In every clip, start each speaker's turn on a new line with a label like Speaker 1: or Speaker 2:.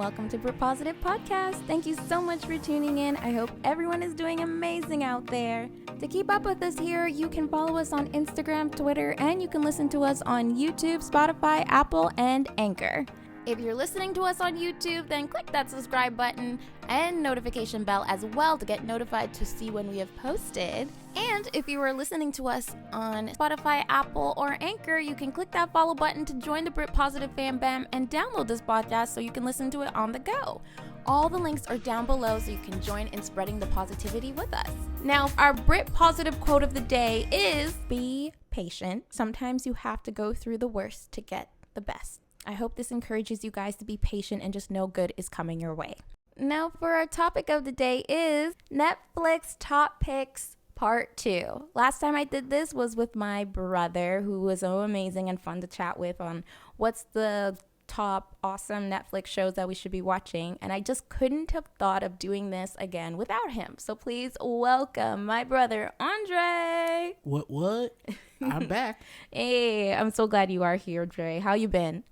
Speaker 1: welcome to BrittPositivePodcast. Thank you so much for tuning in. I hope everyone is doing amazing out there. To keep up with us here, you can follow us on Instagram, Twitter, and you can listen to us on YouTube, Spotify, Apple, and Anchor. If you're listening to us on YouTube, then click that subscribe button and notification bell as well to get notified to see when we have posted. And if you are listening to us on Spotify, Apple, or Anchor, you can click that follow button to join the Brit Positive Fam Bam and download this podcast so you can listen to it on the go. All the links are down below so you can join in spreading the positivity with us. Now, our Brit Positive quote of the day is, be patient. Sometimes you have to go through the worst to get the best. I hope this encourages you guys to be patient and just know good is coming your way. Now for our topic of the day is Netflix Top Picks Part 2. Last time I did this was with my brother, who was so amazing and fun to chat with on what's the top awesome Netflix shows that we should be watching. And I just couldn't have thought of doing this again without him. So please welcome my brother, Andre.
Speaker 2: What? I'm back.
Speaker 1: Hey, I'm so glad you are here, Dre. How you been?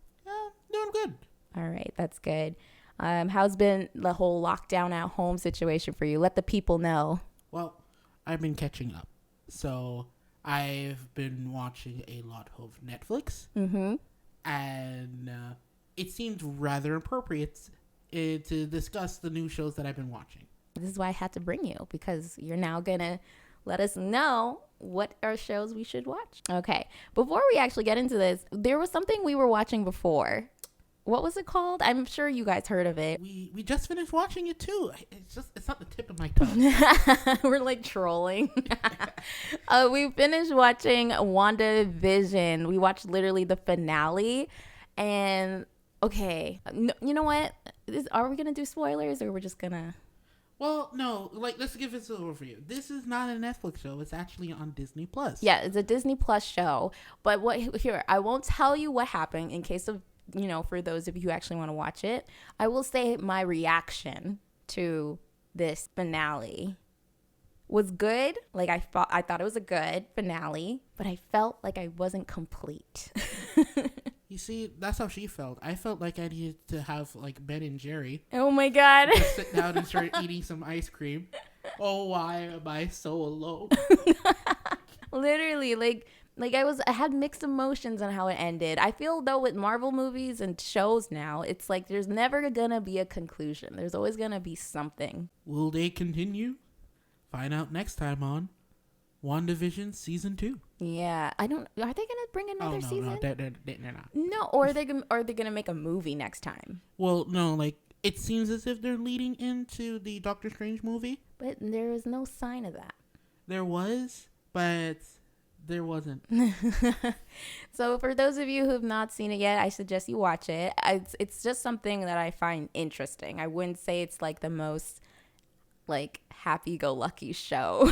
Speaker 2: Doing good.
Speaker 1: All right, that's good. How's been the whole lockdown at home situation for you? Let the people know.
Speaker 2: Well, I've been catching up. So I've been watching a lot of Netflix.
Speaker 1: Mm-hmm.
Speaker 2: And it seemed rather appropriate to discuss the new shows that I've been watching.
Speaker 1: This is why I had to bring you, because you're now going to let us know what are shows we should watch. Okay, before we actually get into this, there was something we were watching before. What was it called? I'm sure you guys heard of it.
Speaker 2: We just finished watching it too. It's not the tip of my tongue.
Speaker 1: We're like trolling. We finished watching WandaVision. We watched literally the finale. And okay, you know what? Are we going to do spoilers or we're just going to...
Speaker 2: Well, no, let's give this an overview. This is not a Netflix show. It's actually on Disney Plus.
Speaker 1: Yeah, it's a Disney Plus show. But I won't tell you what happened in case of, for those of you who actually want to watch it. I will say my reaction to this finale was good. Like I thought it was a good finale, but I felt like I wasn't complete.
Speaker 2: You see, that's how she felt. I felt like I needed to have Ben and Jerry.
Speaker 1: Oh my God.
Speaker 2: Just sit down and start eating some ice cream. Oh, why am I so alone?
Speaker 1: Literally, I had mixed emotions on how it ended. I feel though with Marvel movies and shows now, it's like there's never gonna be a conclusion. There's always gonna be something.
Speaker 2: Will they continue? Find out next time on WandaVision Season 2.
Speaker 1: Yeah, are they gonna bring another season?
Speaker 2: No, they're not.
Speaker 1: No, or are they gonna make a movie next time?
Speaker 2: Well, no, it seems as if they're leading into the Doctor Strange movie.
Speaker 1: But there is no sign of that.
Speaker 2: There was, but there wasn't.
Speaker 1: So for those of you who have not seen it yet, I suggest you watch it. It's just something that I find interesting. I wouldn't say it's the most happy-go-lucky show.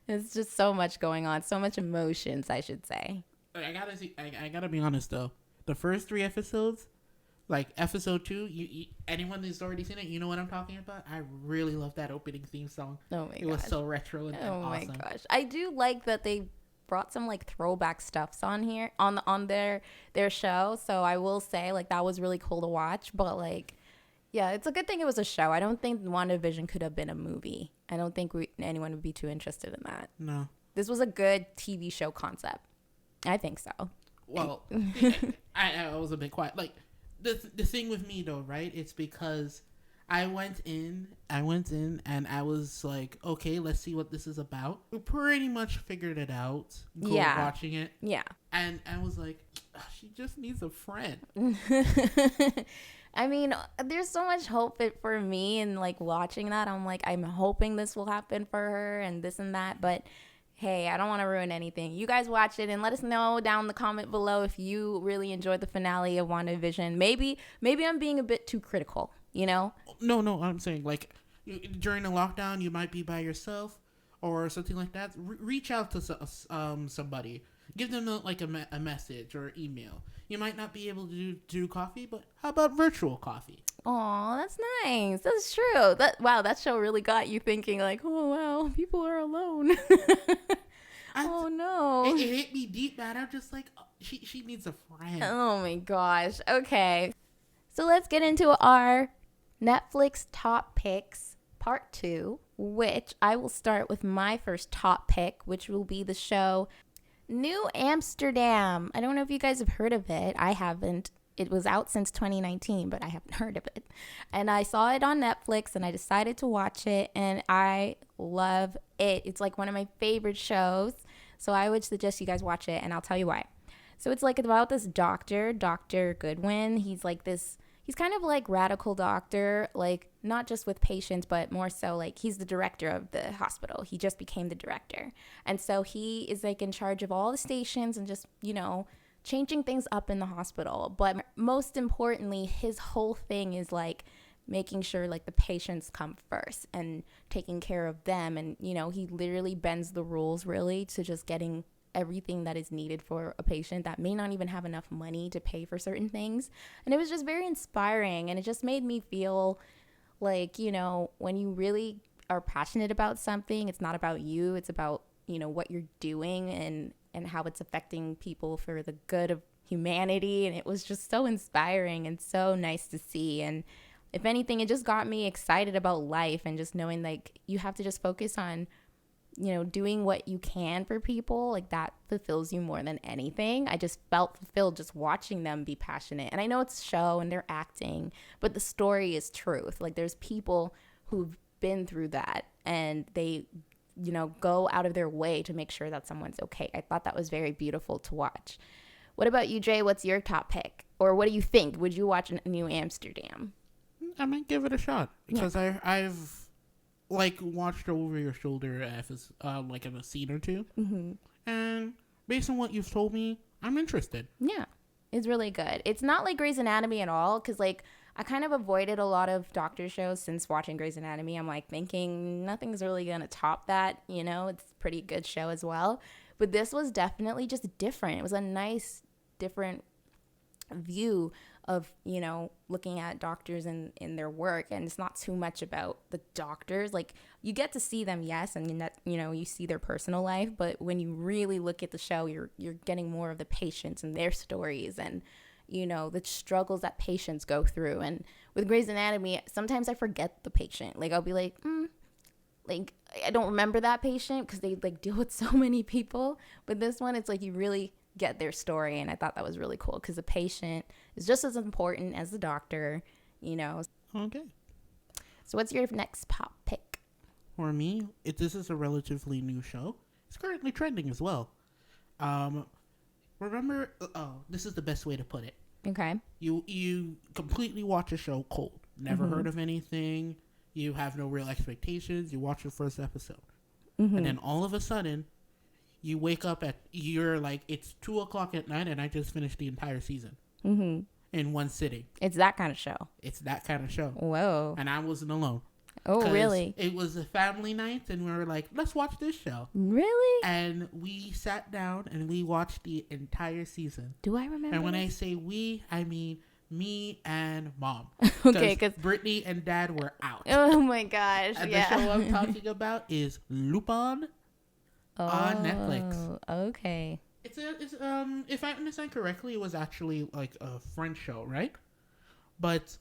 Speaker 1: There's just so much going on, so much emotions, I should say.
Speaker 2: I gotta be honest though. The first 3 episodes, episode 2, anyone who's already seen it, you know what I'm talking about. I really love that opening theme song.
Speaker 1: Oh my gosh.
Speaker 2: It was so retro and awesome.
Speaker 1: Oh my gosh, I do like that they brought some throwback stuffs on here on their show. So I will say that was really cool to watch. But yeah, it's a good thing it was a show. I don't think WandaVision could have been a movie. I don't think anyone would be too interested in that.
Speaker 2: No.
Speaker 1: This was a good TV show concept. I think so.
Speaker 2: Well, I was a bit quiet. The thing with me though, right? It's because I went in and I was like, okay, let's see what this is about. We pretty much figured it out. Watching it. Yeah. And I was like, she just needs a friend.
Speaker 1: I mean, there's so much hope for me and watching that. I'm hoping this will happen for her and this and that. But hey, I don't want to ruin anything. You guys watch it and let us know down in the comment below if you really enjoyed the finale of WandaVision. Maybe I'm being a bit too critical, No,
Speaker 2: I'm saying during the lockdown, you might be by yourself or something like that. Reach out to somebody. Give them a message or email. You might not be able to do coffee, but how about virtual coffee?
Speaker 1: Oh, that's nice. That's true. That show really got you thinking oh wow, people are alone. Oh no.
Speaker 2: It hit me deep, man. I'm just oh, she needs a friend.
Speaker 1: Oh my gosh. Okay. So let's get into our Netflix top picks, part 2, which I will start with my first top pick, which will be the show New Amsterdam. I don't know if you guys have heard of it. I haven't. It was out since 2019, but I haven't heard of it. And I saw it on Netflix and I decided to watch it, and I love it. It's like one of my favorite shows. So I would suggest you guys watch it, and I'll tell you why. So it's like about this doctor, Dr. Goodwin. He's kind of like radical doctor, like not just with patients, but more so like he's the director of the hospital. He just became the director. And so he is like in charge of all the stations and just, changing things up in the hospital. But most importantly, his whole thing is like making sure like the patients come first and taking care of them. And, he literally bends the rules really to just getting everything that is needed for a patient that may not even have enough money to pay for certain things. And it was just very inspiring, and it just made me feel like, when you really are passionate about something, it's not about you, it's about, what you're doing and how it's affecting people for the good of humanity. And it was just so inspiring and so nice to see. And if anything, it just got me excited about life and just knowing like you have to just focus on doing what you can for people. Like that fulfills you more than anything. I just felt fulfilled just watching them be passionate. And I know it's a show and they're acting, but the story is truth. Like there's people who've been through that and they, go out of their way to make sure that someone's okay. I thought that was very beautiful to watch. What about you, Jay? What's your top pick? Or what do you think? Would you watch New Amsterdam?
Speaker 2: I might give it a shot because I've like watched over your shoulder like in a scene or two, and based on what you've told me, I'm interested.
Speaker 1: Yeah, it's really good. It's not like Grey's Anatomy at all, because like I kind of avoided a lot of doctor shows since watching Grey's Anatomy. I'm like thinking nothing's really gonna top that. It's a pretty good show as well, but this was definitely just different. It was a nice different view of looking at doctors in their work, and it's not too much about the doctors. Like you get to see them, yes, and that you see their personal life, but when you really look at the show, you're getting more of the patients and their stories and the struggles that patients go through. And with Grey's Anatomy, sometimes I forget the patient. Like I'll be like like I don't remember that patient because they like deal with so many people, but this one it's like you really get their story. And I thought that was really cool because the patient is just as important as the doctor.
Speaker 2: Okay,
Speaker 1: so what's your next pop pick?
Speaker 2: For me, this is a relatively new show. It's currently trending as well. Remember, this is the best way to put it.
Speaker 1: Okay.
Speaker 2: You completely watch a show cold, never heard of anything, you have no real expectations, you watch the first episode, and then all of a sudden you wake up you're like, it's 2:00 at night and I just finished the entire season in one sitting.
Speaker 1: It's that kind of show.
Speaker 2: Whoa. And I wasn't alone.
Speaker 1: Oh, really?
Speaker 2: It was a family night and we were like, let's watch this show.
Speaker 1: Really?
Speaker 2: And we sat down and we watched the entire season.
Speaker 1: Do I remember?
Speaker 2: And when I say we, I mean me and mom.
Speaker 1: Okay, because
Speaker 2: Brittany and dad were out.
Speaker 1: Oh my gosh.
Speaker 2: And the show I'm talking about is Lupin on Netflix.
Speaker 1: Okay.
Speaker 2: It's if I understand correctly, it was actually like a French show, right? But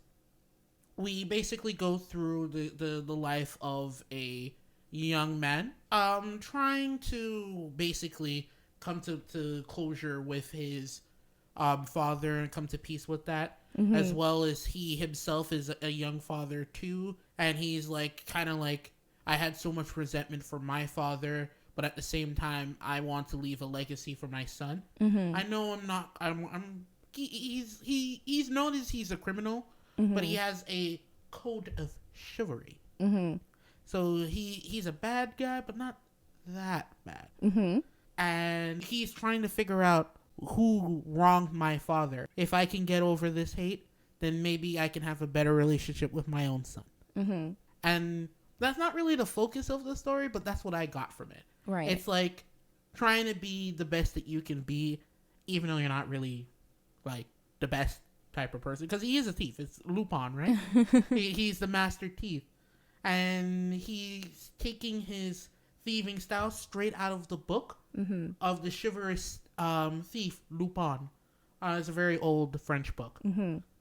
Speaker 2: we basically go through the life of a young man trying to basically come to closure with his father and come to peace with that, as well as he himself is a young father too, and he's like kind of like, I had so much resentment for my father, but at the same time I want to leave a legacy for my son. I know he's known as he's a criminal, but he has a code of chivalry. So he's a bad guy, but not that bad. And he's trying to figure out who wronged my father. If I can get over this hate, then maybe I can have a better relationship with my own son. And that's not really the focus of the story, but that's what I got from it.
Speaker 1: Right.
Speaker 2: It's like trying to be the best that you can be, even though you're not really like the best type of person, because he is a thief. It's Lupin, right? He's the master thief, and he's taking his thieving style straight out of the book of the chivalrous thief Lupin. It's a very old French book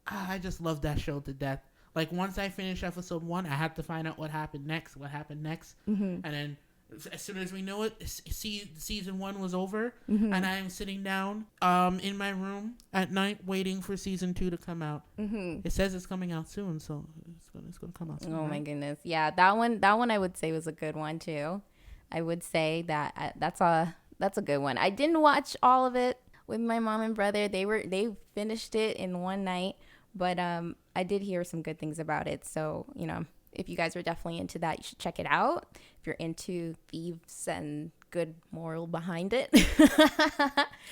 Speaker 2: I just love that show to death. Like, once I finished episode 1, I had to find out what happened next, and then as soon as we know it, season 1 was over, and I'm sitting down in my room at night waiting for season 2 to come out. It says it's coming out soon, so it's gonna come out soon.
Speaker 1: Oh
Speaker 2: right?
Speaker 1: my goodness. Yeah, that one I would say was a good one too. I would say that that's a good one. I didn't watch all of it with my mom and brother. They finished it in one night, but I did hear some good things about it. So, if you guys are definitely into that, you should check it out. If you're into thieves and good moral behind it.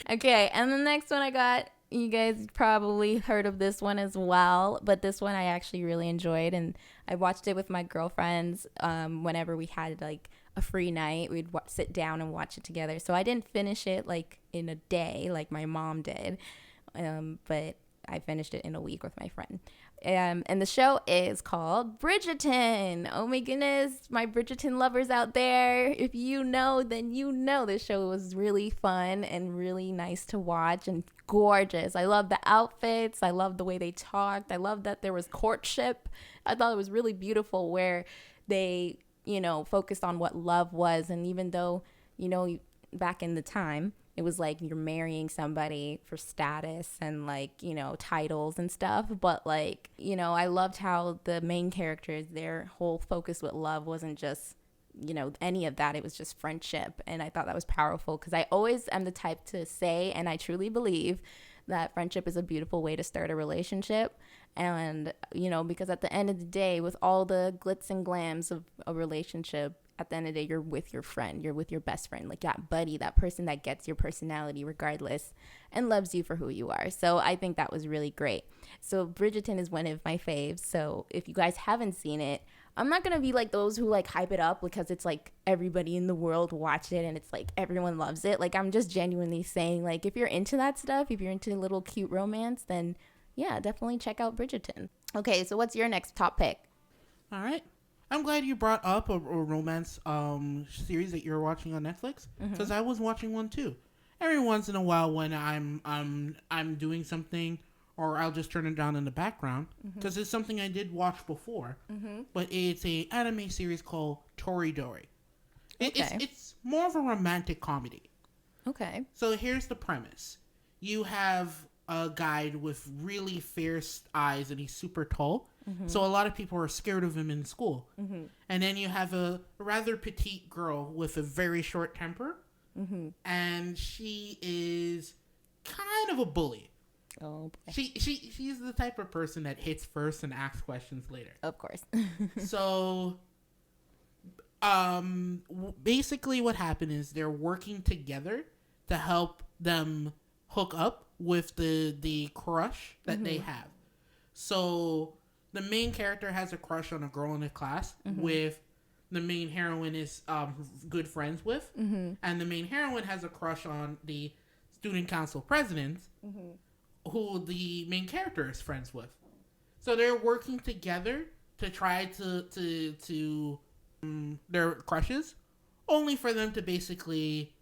Speaker 1: Okay, and the next one I got, you guys probably heard of this one as well, but this one I actually really enjoyed, and I watched it with my girlfriends whenever we had like a free night. We'd sit down and watch it together. So I didn't finish it like in a day like my mom did, but I finished it in a week with my friend. And the show is called Bridgerton. Oh my goodness, my Bridgerton lovers out there. If you know, then you know this show was really fun and really nice to watch and gorgeous. I love the outfits. I love the way they talked. I love that there was courtship. I thought it was really beautiful where they, focused on what love was. And even though, back in the time, it was like you're marrying somebody for status and like, titles and stuff. But like, I loved how the main characters, their whole focus with love wasn't just, any of that. It was just friendship. And I thought that was powerful because I always am the type to say, and I truly believe that friendship is a beautiful way to start a relationship. And, because at the end of the day, with all the glitz and glams of a relationship, at the end of the day, you're with your friend, you're with your best friend, like that buddy, that person that gets your personality regardless and loves you for who you are. So I think that was really great. So Bridgerton is one of my faves. So if you guys haven't seen it, I'm not going to be like those who like hype it up because it's like everybody in the world watched it and it's like everyone loves it. Like I'm just genuinely saying like if you're into that stuff, if you're into little cute romance, then yeah, definitely check out Bridgerton. Okay, so what's your next top pick?
Speaker 2: All right. I'm glad you brought up a romance series that you're watching on Netflix because I was watching one too. Every once in a while, when I'm doing something, or I'll just turn it down in the background because it's something I did watch before. But it's a anime series called Toridori. It's more of a romantic comedy.
Speaker 1: Okay.
Speaker 2: So here's the premise: you have a guy with really fierce eyes, and he's super tall. So a lot of people are scared of him in school. And then you have a rather petite girl with a very short temper. And she is kind of a bully.
Speaker 1: Oh, boy.
Speaker 2: She's the type of person that hits first and asks questions later.
Speaker 1: Of course.
Speaker 2: So basically what happened is they're working together to help them hook up with the crush that they have. So the main character has a crush on a girl in a class with the main heroine is good friends with. And the main heroine has a crush on the student council president who the main character is friends with. So they're working together to try to their crushes, only for them to basically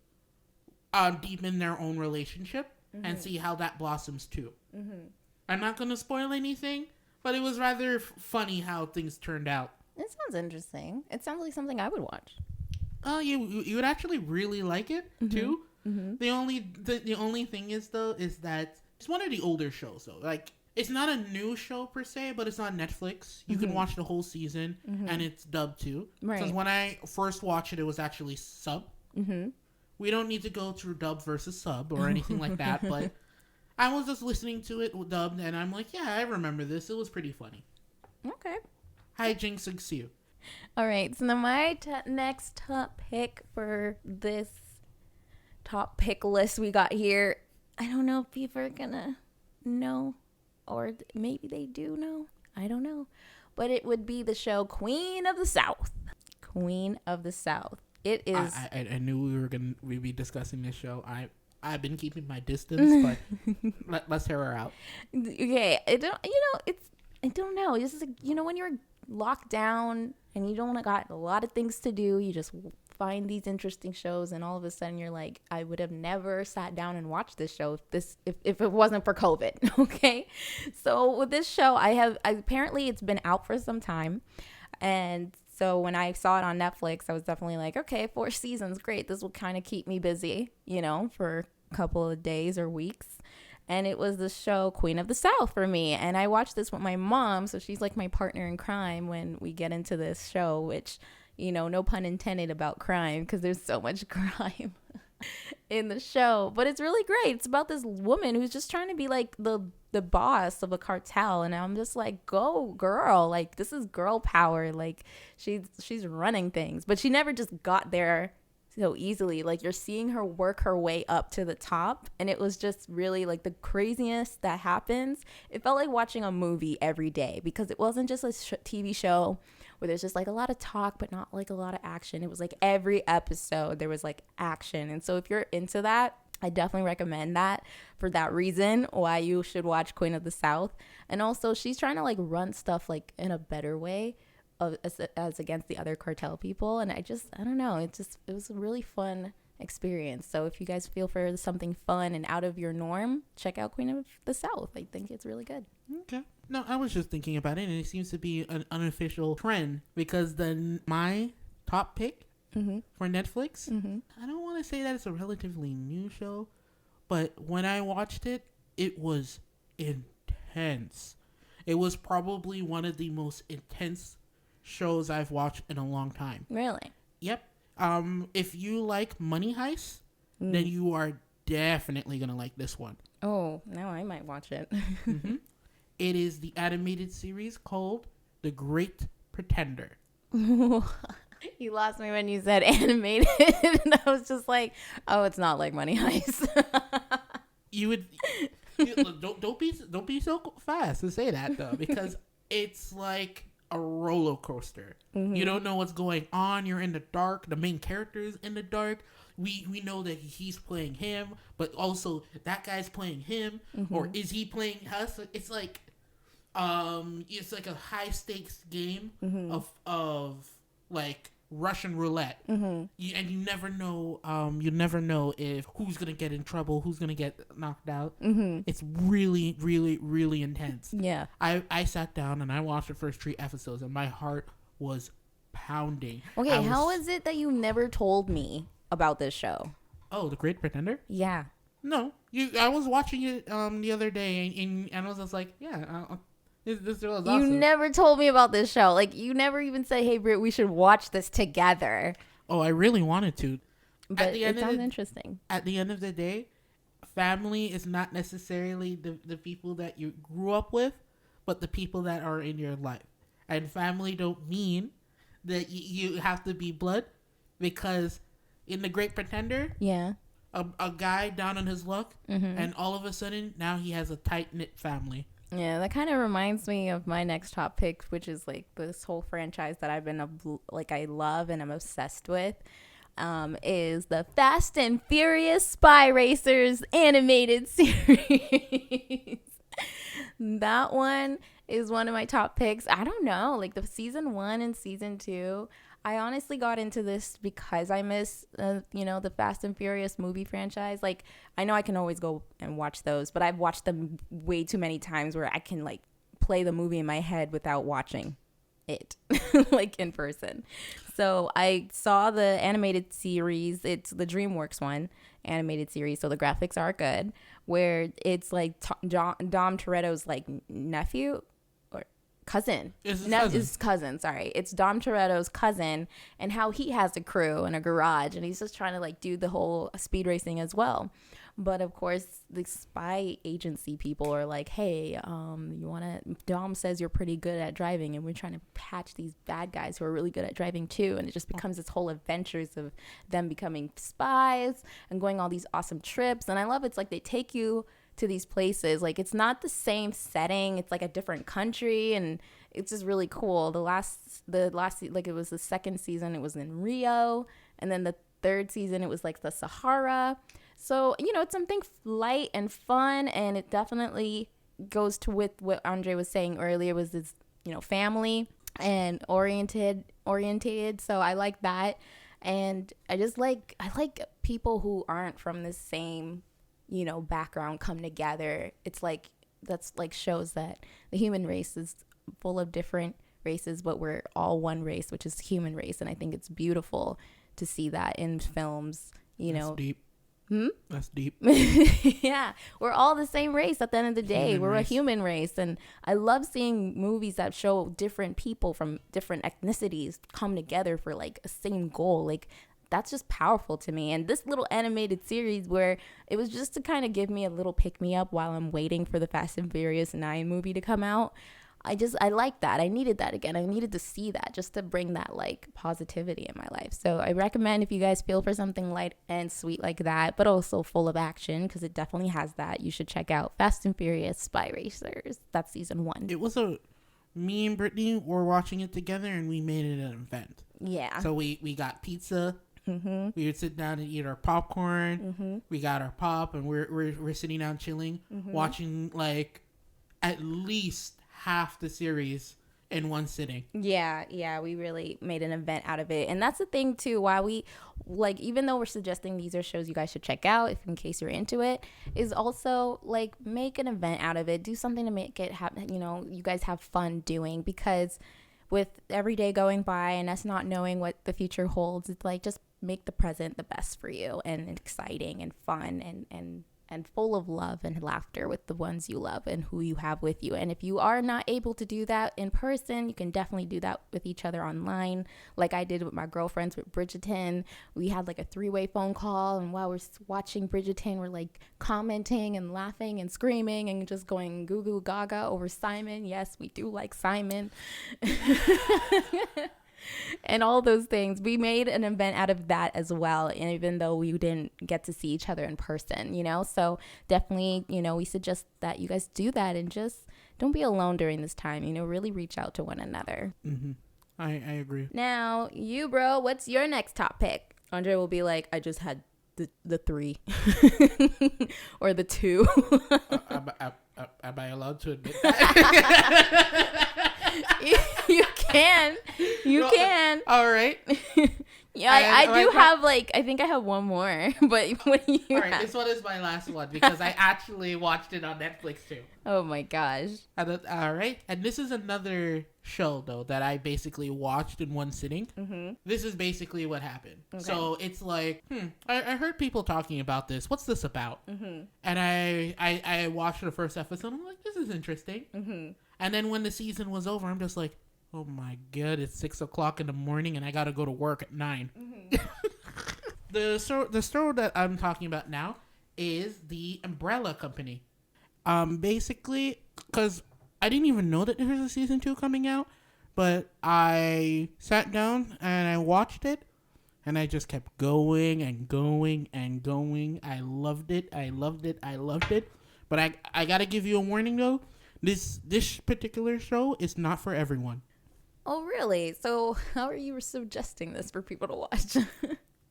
Speaker 2: deepen their own relationship and see how that blossoms too. I'm not going to spoil anything, but it was rather funny how things turned out.
Speaker 1: It sounds interesting. It sounds like something I would watch.
Speaker 2: Oh, you would actually really like it too. The only thing is that it's one of the older shows though. Like it's not a new show per se, but it's on Netflix. You can watch the whole season and it's dubbed too. Right. Because when I first watched it, it was actually sub. We don't need to go through dub versus sub or anything like that, but I was just listening to it dubbed, and I'm like, yeah, I remember this. It was pretty funny.
Speaker 1: Okay.
Speaker 2: Hijinks you.
Speaker 1: All right. So now my next top pick for this top pick list we got here, I don't know if people are going to know, or maybe they do know. I don't know. But it would be the show Queen of the South. Queen of the South. It is.
Speaker 2: I knew we'd be discussing this show. I've been keeping my distance, but let's hear her out.
Speaker 1: Okay, I don't know. It's just like, when you're locked down and you don't got a lot of things to do, you just find these interesting shows, and all of a sudden you're like, I would have never sat down and watched this show if it wasn't for COVID. Okay. So with this show, apparently it's been out for some time. And so when I saw it on Netflix, I was definitely like, okay, 4 seasons, great. This will kind of keep me busy, for a couple of days or weeks. And it was the show Queen of the South for me. And I watched this with my mom. So she's like my partner in crime when we get into this show, which, no pun intended about crime, because there's so much crime in the show. But it's really great. It's about this woman who's just trying to be like the boss of a cartel. And I'm just like, go girl. Like, this is girl power. Like, she's running things. But she never just got there so easily. Like, you're seeing her work her way up to the top, and it was just really like the craziest that happens. It felt like watching a movie every day, because it wasn't just a TV show where there's just like a lot of talk but not like a lot of action. It was like every episode there was like action. And so if you're into that, I definitely recommend that for that reason, why you should watch Queen of the South. And also, she's trying to like run stuff like in a better way as against the other cartel people. And I don't know, it was a really fun experience. So if you guys feel for something fun and out of your norm, check out Queen of the South. I think it's really good.
Speaker 2: Okay. No, I was just thinking about it, and it seems to be an unofficial trend, because my top pick for Netflix, I don't want to say that it's a relatively new show, but when I watched it, it was intense. It was probably one of the most intense shows I've watched in a long time.
Speaker 1: Really?
Speaker 2: Yep. If you like Money Heist, then you are definitely gonna like this one.
Speaker 1: Oh, now I might watch it.
Speaker 2: It is the animated series called The Great Pretender.
Speaker 1: You lost me when you said animated. And I was just like, oh, it's not like Money Heist.
Speaker 2: Don't be so fast to say that, though, because it's like a roller coaster. You don't know what's going on. You're in the dark. The main character is in the dark. We know that he's playing him, but also that guy's playing him, or is he playing us? It's like a high stakes game of like Russian roulette. And you never know. You never know if who's gonna get in trouble, who's gonna get knocked out. It's really, really, really intense.
Speaker 1: Yeah.
Speaker 2: I sat down and I watched the first 3 episodes, and my heart was pounding.
Speaker 1: Okay, how is it that you never told me about this show?
Speaker 2: Oh, The Great Pretender?
Speaker 1: Yeah.
Speaker 2: No, I was watching it the other day, and I was just like, yeah, this was awesome.
Speaker 1: You never told me about this show. Like, you never even say, hey, Britt, we should watch this together.
Speaker 2: Oh, I really wanted to.
Speaker 1: But it sounds interesting.
Speaker 2: At the end of the day, family is not necessarily the people that you grew up with, but the people that are in your life. And family don't mean that you have to be blood, because in The Great Pretender,
Speaker 1: yeah,
Speaker 2: a guy down on his luck, and all of a sudden now he has a tight-knit family.
Speaker 1: Yeah, that kind of reminds me of my next top pick, which is like this whole franchise that I've been I love and I'm obsessed with, is the Fast and Furious Spy Racers animated series. That one is one of my top picks. I don't know, like the season 1 and season 2. I honestly got into this because I miss, the Fast and Furious movie franchise. Like, I know I can always go and watch those, but I've watched them way too many times where I can, like, play the movie in my head without watching it, like, in person. So I saw the animated series. It's the DreamWorks one, animated series, so the graphics are good, where it's, like, Dom Toretto's, like, nephew. Cousin. His cousin, sorry. It's Dom Toretto's cousin, and how he has a crew in a garage, and he's just trying to like do the whole speed racing as well. But of course, the spy agency people are like, hey, Dom says you're pretty good at driving, and we're trying to patch these bad guys who are really good at driving too. And it just becomes this whole adventures of them becoming spies and going all these awesome trips. And I love it's like they take you to these places. Like, it's not the same setting, it's like a different country, and it's just really cool. The last like, it was the second season, it was in Rio, and then the third season it was like the Sahara. So it's something light and fun, and it definitely goes to with what Andre was saying earlier, was this family and oriented. So I like that. And I like people who aren't from the same, you know, background come together. It's like, that's like shows that the human race is full of different races, but we're all one race, which is human race. And I think it's beautiful to see that in films, you know.
Speaker 2: Deep. That's deep.
Speaker 1: Yeah, we're all the same race at the end of the day. We're a human race. And I love seeing movies that show different people from different ethnicities come together for like a same goal. Like, that's just powerful to me. And this little animated series, where it was just to kind of give me a little pick me up while I'm waiting for the Fast and Furious 9 movie to come out, I like that. I needed that again. I needed to see that just to bring that like positivity in my life. So I recommend, if you guys feel for something light and sweet like that, but also full of action, because it definitely has that, you should check out Fast and Furious Spy Racers. That's season 1.
Speaker 2: It was me and Brittany were watching it together, and we made it an event.
Speaker 1: Yeah.
Speaker 2: So we got pizza. Mm-hmm. We would sit down and eat our popcorn. Mm-hmm. We got our pop, and we're sitting down chilling, watching like at least half the series in one sitting.
Speaker 1: Yeah, we really made an event out of it. And that's the thing too, why we like, even though we're suggesting these are shows you guys should check out if in case you're into it, is also like make an event out of it. Do something to make it happen, you know, you guys have fun doing, because with every day going by and us not knowing what the future holds, it's like, just make the present the best for you, and exciting and fun and full of love and laughter with the ones you love and who you have with you. And if you are not able to do that in person, you can definitely do that with each other online, like I did with my girlfriends with Bridgerton. We had like a 3-way phone call, and while we're watching Bridgerton, we're like commenting and laughing and screaming and just going goo goo gaga over Simon. Yes, we do like Simon. And all those things. We made an event out of that as well, and even though we didn't get to see each other in person, you know. So definitely, you know, we suggest that you guys do that, and just don't be alone during this time, you know. Really reach out to one another.
Speaker 2: I agree.
Speaker 1: Now, you, bro, what's your next top pick? Andre will be like, I just had the 3 or the 2.
Speaker 2: Am I allowed to admit that?
Speaker 1: You can. You can.
Speaker 2: All right.
Speaker 1: Yeah, I do have like, I think I have one more, but what do you
Speaker 2: All right, this one is my last one, because I actually watched it on Netflix too.
Speaker 1: Oh my gosh.
Speaker 2: All right. And this is another show, though, that I basically watched in one sitting. Mm-hmm. This is basically what happened. Okay. So it's like, I heard people talking about this. What's this about? Mm-hmm. And I watched the first episode. I'm like, this is interesting. Mm-hmm. And then when the season was over, I'm just like, oh my God, it's 6:00 in the morning and I got to go to work at 9. Mm-hmm. The story that I'm talking about now is the Umbrella Company. Basically, because I didn't even know that there was a season 2 coming out, but I sat down and I watched it, and I just kept going and going and going. I loved it. But I gotta give you a warning though. This particular show is not for everyone.
Speaker 1: Oh, really? So how are you suggesting this for people to watch?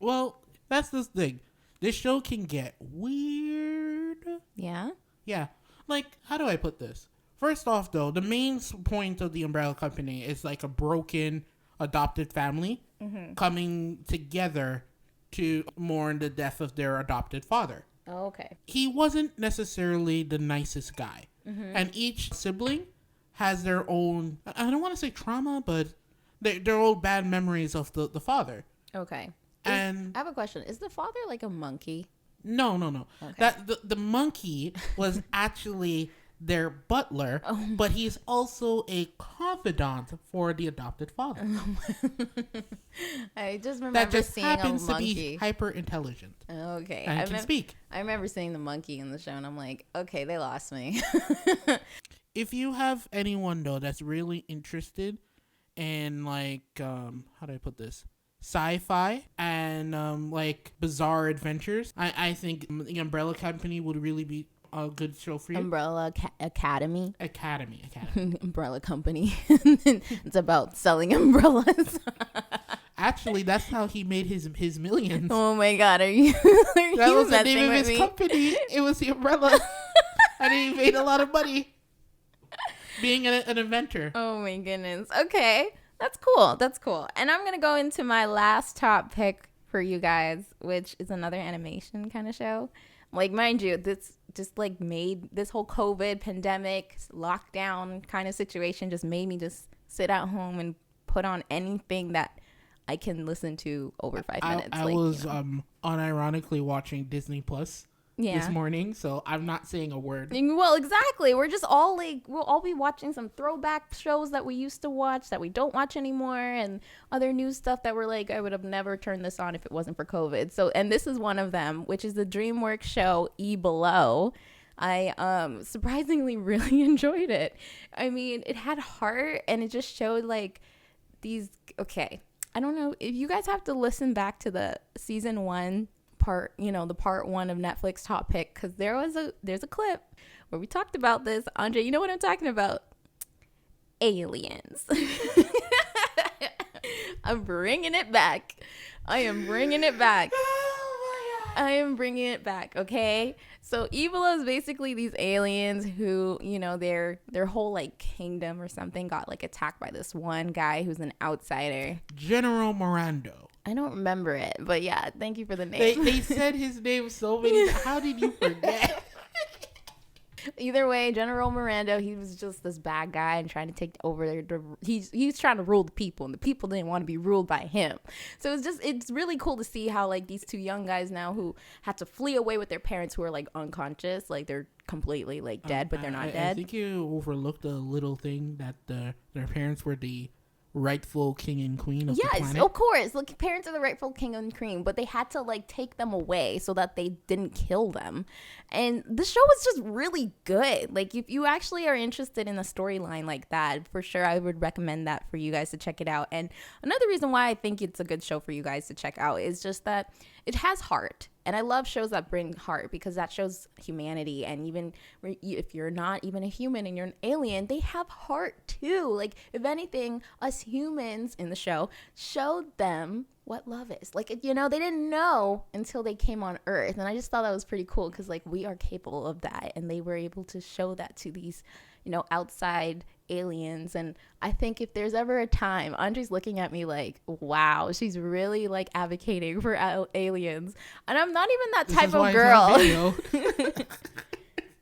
Speaker 2: Well, that's the thing. This show can get weird.
Speaker 1: Yeah?
Speaker 2: Yeah. Like, how do I put this? First off, though, the main point of the Umbrella Company is like a broken adopted family coming together to mourn the death of their adopted father.
Speaker 1: Oh, okay.
Speaker 2: He wasn't necessarily the nicest guy. Mm-hmm. And each sibling has their own, I don't want to say trauma, but their own bad memories of the father.
Speaker 1: Okay.
Speaker 2: And
Speaker 1: I have a question. Is the father like a monkey?
Speaker 2: No. Okay. That the monkey was actually their butler, but he's also a confidant for the adopted father.
Speaker 1: I just remember seeing a monkey. That just happens to be
Speaker 2: hyper intelligent.
Speaker 1: Okay.
Speaker 2: And can speak.
Speaker 1: I remember seeing the monkey in the show, and I'm like, okay, they lost me.
Speaker 2: If you have anyone though that's really interested in like how do I put this? Sci-fi and like bizarre adventures, I think the Umbrella Company would really be a good show for you.
Speaker 1: Umbrella Academy. Umbrella Company. It's about selling umbrellas.
Speaker 2: Actually, that's how he made his millions.
Speaker 1: Oh my God, that
Speaker 2: was the name of his company. It was the Umbrella, and he made a lot of money being an inventor.
Speaker 1: Oh my goodness. Okay. That's cool. That's cool. And I'm going to go into my last top pick for you guys, which is another animation kind of show. Like, mind you, this just like made this whole COVID pandemic lockdown kind of situation just made me just sit at home and put on anything that I can listen to over 5 minutes.
Speaker 2: I was unironically watching Disney Plus this morning, so I'm not saying a word.
Speaker 1: Well, exactly. We're just all like, we'll all be watching some throwback shows that we used to watch that we don't watch anymore, and other new stuff that we're like, I would have never turned this on if it wasn't for COVID. So, and this is one of them, which is the DreamWorks show E Below. I surprisingly really enjoyed it. I mean, it had heart, and it just showed like these, okay, I don't know if you guys have to listen back to the season 1 part, the part 1 of Netflix top pick, because there's a clip where we talked about this. Andre, you know what I'm talking about? Aliens. I'm bringing it back. I am bringing it back. I am bringing it back, okay? So Evil is basically these aliens who, their whole like kingdom or something got like attacked by this one guy who's an outsider.
Speaker 2: General Mirando.
Speaker 1: I don't remember it, but yeah, thank you for the name.
Speaker 2: They said his name so many times. How did you forget?
Speaker 1: Either way, General Miranda, he was just this bad guy and trying to take over he's trying to rule the people, and the people didn't want to be ruled by him. So it's really cool to see how like these two young guys now who had to flee away with their parents who are like unconscious, like they're completely like dead, but they're not dead.
Speaker 2: I think you overlooked a little thing that their parents were the rightful king and queen of the planet.
Speaker 1: Yes, of course. Look, parents are the rightful king and queen, but they had to like take them away so that they didn't kill them. And the show was just really good. Like, if you actually are interested in a storyline like that, for sure I would recommend that for you guys to check it out. And another reason why I think it's a good show for you guys to check out is just that it has heart. And I love shows that bring heart, because that shows humanity. And even if you're not even a human and you're an alien, they have heart too. Like, if anything, us humans in the show showed them what love is. Like, they didn't know until they came on Earth. And I just thought that was pretty cool, because like we are capable of that. And they were able to show that to these, outside aliens. And I think if there's ever a time, Andre's looking at me like, wow, she's really like advocating for aliens. And I'm not even that type of girl.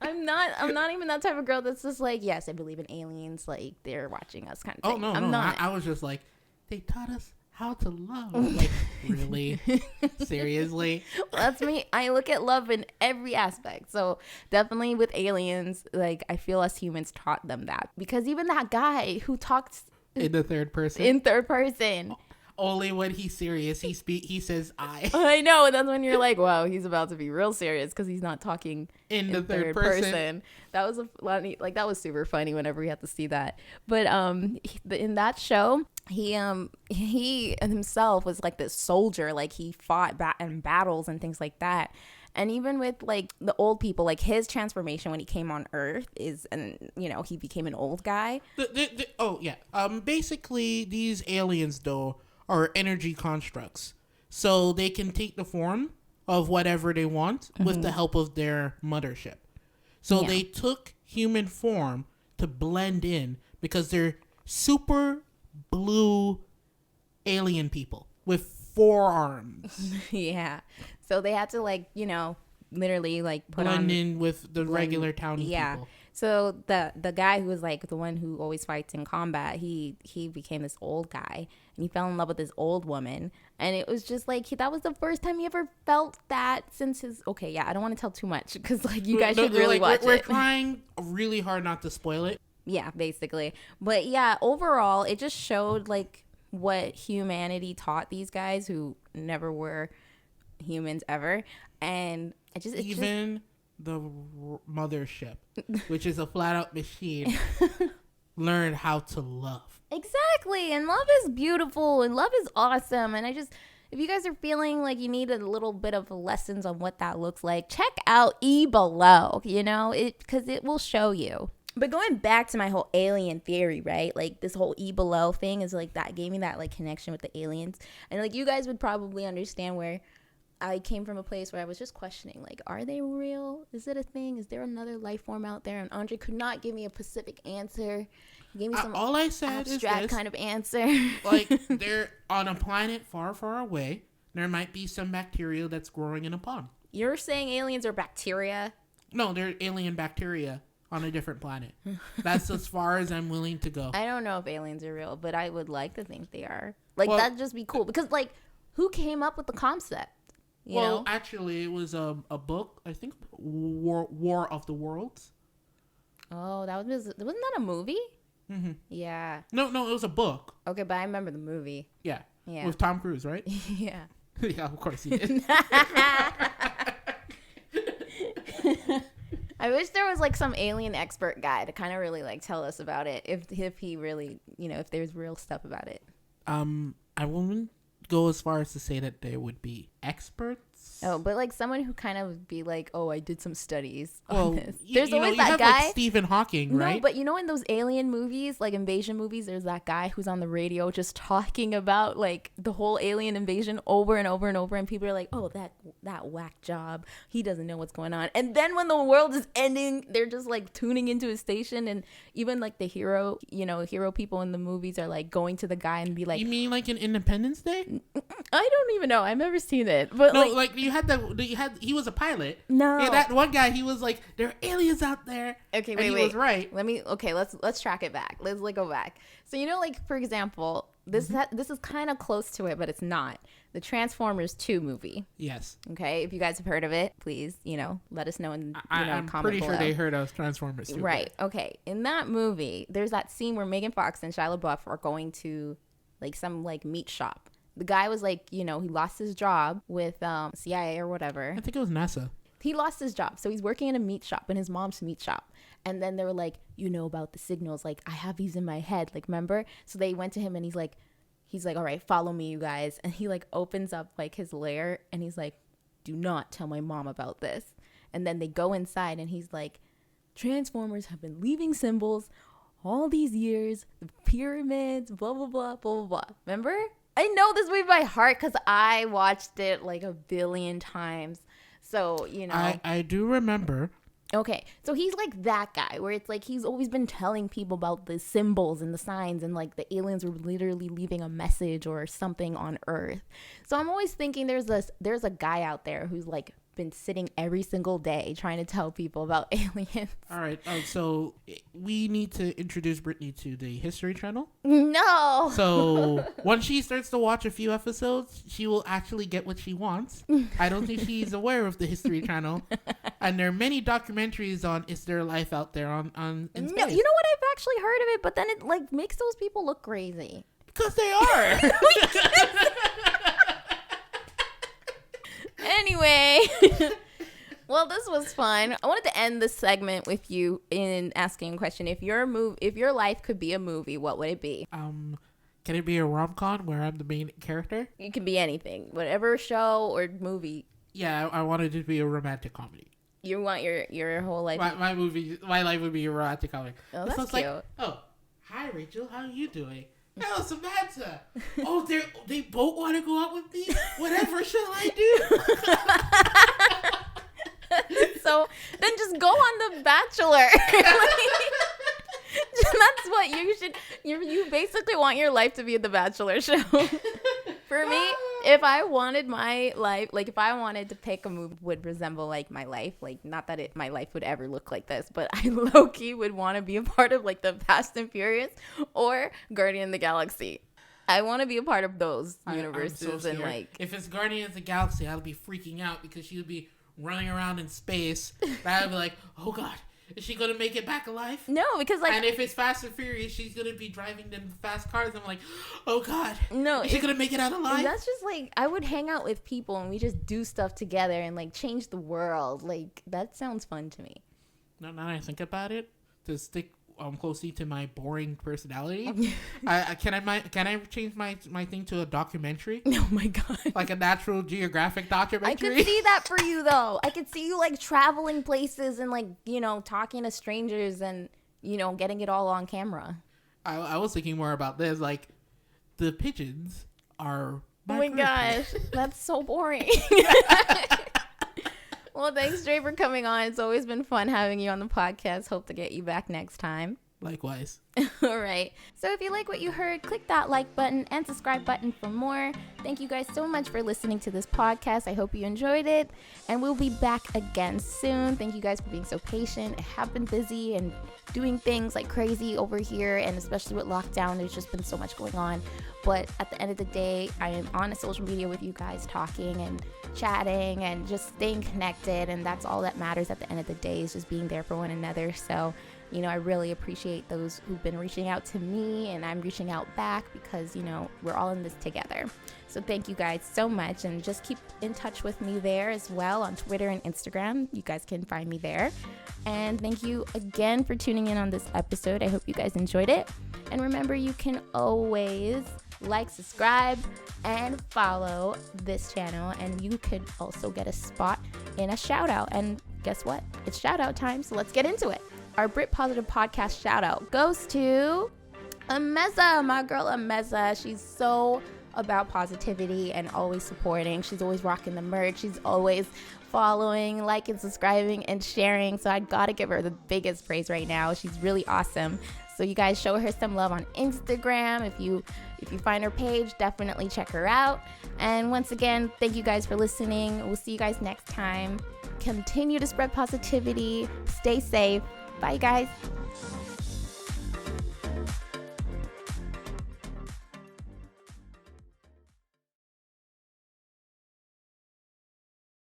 Speaker 1: I'm not even that type of girl that's just like, yes, I believe in aliens, like they're watching us kind of thing.
Speaker 2: Oh, no,
Speaker 1: I'm not.
Speaker 2: I was just like, they taught us how to love. Like, really? Seriously?
Speaker 1: Well, that's me. I look at love in every aspect. So definitely with aliens, like I feel us humans taught them that, because even that guy who talks
Speaker 2: in the third person, only when he's serious he says I.
Speaker 1: I know, and that's when you're like, wow, he's about to be real serious, because he's not talking in the third person. That was that was super funny whenever we had to see that. But in that show, he himself was like this soldier, like he fought in battles and things like that. And even with like the old people, like his transformation when he came on Earth is, and he became an old guy.
Speaker 2: Basically these aliens though are energy constructs, so they can take the form of whatever they want with the help of their mothership. So they took human form to blend in, because they're super blue alien people with 4 arms.
Speaker 1: Yeah. So they had to literally like
Speaker 2: blend in with the regular townie people.
Speaker 1: So the guy who was like the one who always fights in combat, he became this old guy, and he fell in love with this old woman. And it was just like, that was the first time he ever felt that since his, I don't want to tell too much, because like you guys should really watch it.
Speaker 2: We're trying really hard not to spoil it.
Speaker 1: Yeah, basically. But yeah, overall, it just showed like what humanity taught these guys who never were humans ever. And
Speaker 2: the mothership, which is a flat out machine, learned how to love.
Speaker 1: Exactly. And love is beautiful and love is awesome. And if you guys are feeling like you need a little bit of lessons on what that looks like, check out E Below, because it will show you. But going back to my whole alien theory, right? Like this whole E Below thing is like that gave me that like connection with the aliens. And like you guys would probably understand where I came from a place where I was just questioning, like, are they real? Is it a thing? Is there another life form out there? And Andre could not give me a specific answer. He gave me some
Speaker 2: all I said
Speaker 1: abstract
Speaker 2: is this,
Speaker 1: kind of answer.
Speaker 2: like, they're on a planet far, far away. There might be some bacteria that's growing in a pond.
Speaker 1: You're saying aliens are bacteria?
Speaker 2: No, they're alien bacteria on a different planet. That's as far as I'm willing to go.
Speaker 1: I don't know if aliens are real, but I would like to think they are. Like, that'd just be cool. Because, like, who came up with the concept? You know?
Speaker 2: Actually, it was a book, I think, War of the Worlds.
Speaker 1: Oh, wasn't that a movie?
Speaker 2: Mm-hmm.
Speaker 1: Yeah.
Speaker 2: No, it was a book.
Speaker 1: Okay, but I remember the movie.
Speaker 2: Yeah. With Tom Cruise, right?
Speaker 1: Yeah.
Speaker 2: Yeah, of course he did.
Speaker 1: I wish there was like some alien expert guy to kind of really like tell us about it. If he really, if there's real stuff about it.
Speaker 2: I wouldn't go as far as to say that there would be experts.
Speaker 1: Oh, but like someone who kind of be like, oh, I did some studies on this.
Speaker 2: There's always that guy. Like Stephen Hawking, right?
Speaker 1: No, but in those alien movies, like invasion movies, there's that guy who's on the radio just talking about like the whole alien invasion over and over and over, and people are like, oh, that whack job. He doesn't know what's going on. And then when the world is ending, they're just like tuning into his station, and even like the hero people in the movies are like going to the guy and be like,
Speaker 2: you mean like in Independence Day?
Speaker 1: I don't even know. I've never seen it, but
Speaker 2: no, like he was a pilot.
Speaker 1: No,
Speaker 2: yeah, that one guy, he was like, there are aliens out there.
Speaker 1: Okay,
Speaker 2: wait. He was right.
Speaker 1: Let's track it back. Let's like go back. So like for example, this is kind of close to it, but it's not. The Transformers 2 movie.
Speaker 2: Yes.
Speaker 1: Okay, if you guys have heard of it, please let us know in
Speaker 2: I'm
Speaker 1: comment
Speaker 2: pretty
Speaker 1: below.
Speaker 2: Sure they heard of Transformers 2.
Speaker 1: Right. Okay. In that movie, there's that scene where Megan Fox and Shia LaBeouf are going to like some like meat shop. The guy was like, he lost his job with CIA or whatever.
Speaker 2: I think it was NASA.
Speaker 1: He lost his job. So he's working in a meat shop, in his mom's meat shop. And then they were like, about the signals. Like, I have these in my head. Like, remember? So they went to him and he's like, all right, follow me, you guys. And he like opens up like his lair and he's like, do not tell my mom about this. And then they go inside and he's like, Transformers have been leaving symbols all these years. The pyramids, blah, blah, blah, blah, blah, blah. Remember? I know this movie by heart because I watched it like a billion times. So,
Speaker 2: I do remember.
Speaker 1: Okay, so he's like that guy where it's like he's always been telling people about the symbols and the signs and like the aliens were literally leaving a message or something on Earth. So I'm always thinking there's a guy out there who's like been sitting every single day trying to tell people about aliens.
Speaker 2: All right, so we need to introduce Brittany to the History Channel.
Speaker 1: No.
Speaker 2: So once she starts to watch a few episodes, she will actually get what she wants. I don't think she's aware of the History Channel, and there are many documentaries on is there life out there in space.
Speaker 1: No, you know what? I've actually heard of it, but then it like makes those people look crazy
Speaker 2: because they are.
Speaker 1: Anyway, well, this was fun. I wanted to end this segment with you in asking a question. If your life could be a movie, what would it be?
Speaker 2: Can it be a rom-com where I'm the main character?
Speaker 1: It can be anything, whatever show or movie.
Speaker 2: Yeah, I wanted it to be a romantic comedy.
Speaker 1: You want your whole life?
Speaker 2: My life would be a romantic comedy.
Speaker 1: Oh, that's cute.
Speaker 2: Like, hi Rachel, how are you doing? Oh, Samantha. Oh, they both want to go out with me? Whatever shall I do?
Speaker 1: So then just go on The Bachelor. That's what you should. You basically want your life to be The Bachelor show. For me, if I wanted my life, like if I wanted to pick a movie would resemble like my life, like not that my life would ever look like this, but I low-key would want to be a part of like the Fast and Furious or Guardian of the Galaxy. I want to be a part of those universes. And like,
Speaker 2: if it's Guardian of the Galaxy, I'll be freaking out because she would be running around in space. I'd be like, oh God. Is she going to make it back alive?
Speaker 1: No, because like...
Speaker 2: And if it's Fast and Furious, she's going to be driving them fast cars. I'm like, oh, God.
Speaker 1: No.
Speaker 2: Is she going to make it out alive?
Speaker 1: That's just like... I would hang out with people and we just do stuff together and like change the world. Like, that sounds fun to me.
Speaker 2: Now that I think about it, to stick closely to my boring personality, can I change my thing to a documentary?
Speaker 1: Oh my God.
Speaker 2: Like a Natural Geographic documentary?
Speaker 1: I could see that for you though. I could see you like traveling places and like, talking to strangers and, getting it all on camera.
Speaker 2: I was thinking more about this. Like, the pigeons are
Speaker 1: Oh my gosh, that's so boring. Well, thanks, Dre, for coming on. It's always been fun having you on the podcast. Hope to get you back next time.
Speaker 2: Likewise.
Speaker 1: All right. So if you like what you heard, click that like button and subscribe button for more. Thank you guys so much for listening to this podcast. I hope you enjoyed it. And we'll be back again soon. Thank you guys for being so patient. I have been busy and doing things like crazy over here. And especially with lockdown, there's just been so much going on. But at the end of the day, I am on social media with you guys talking and chatting and just staying connected. And that's all that matters at the end of the day, is just being there for one another. So, you know, I really appreciate those who've been reaching out to me, and I'm reaching out back because, you know, we're all in this together. So thank you guys so much, and just keep in touch with me there as well on Twitter and Instagram. You guys can find me there. And thank you again for tuning in on this episode. I hope you guys enjoyed it. And remember, you can always like, subscribe, and follow this channel, and you could also get a spot in a shout out. And guess what? It's shout out time, so let's get into it. Our BrittPositivePodcast shout out goes to Ameza, my girl Ameza. She's so about positivity and always supporting. She's always rocking the merch. She's always following, liking, subscribing, and sharing. So I gotta give her the biggest praise right now. She's really awesome. So you guys show her some love on Instagram. If you find her page, definitely check her out. And once again, thank you guys for listening. We'll see you guys next time. Continue to spread positivity. Stay safe. Bye, guys.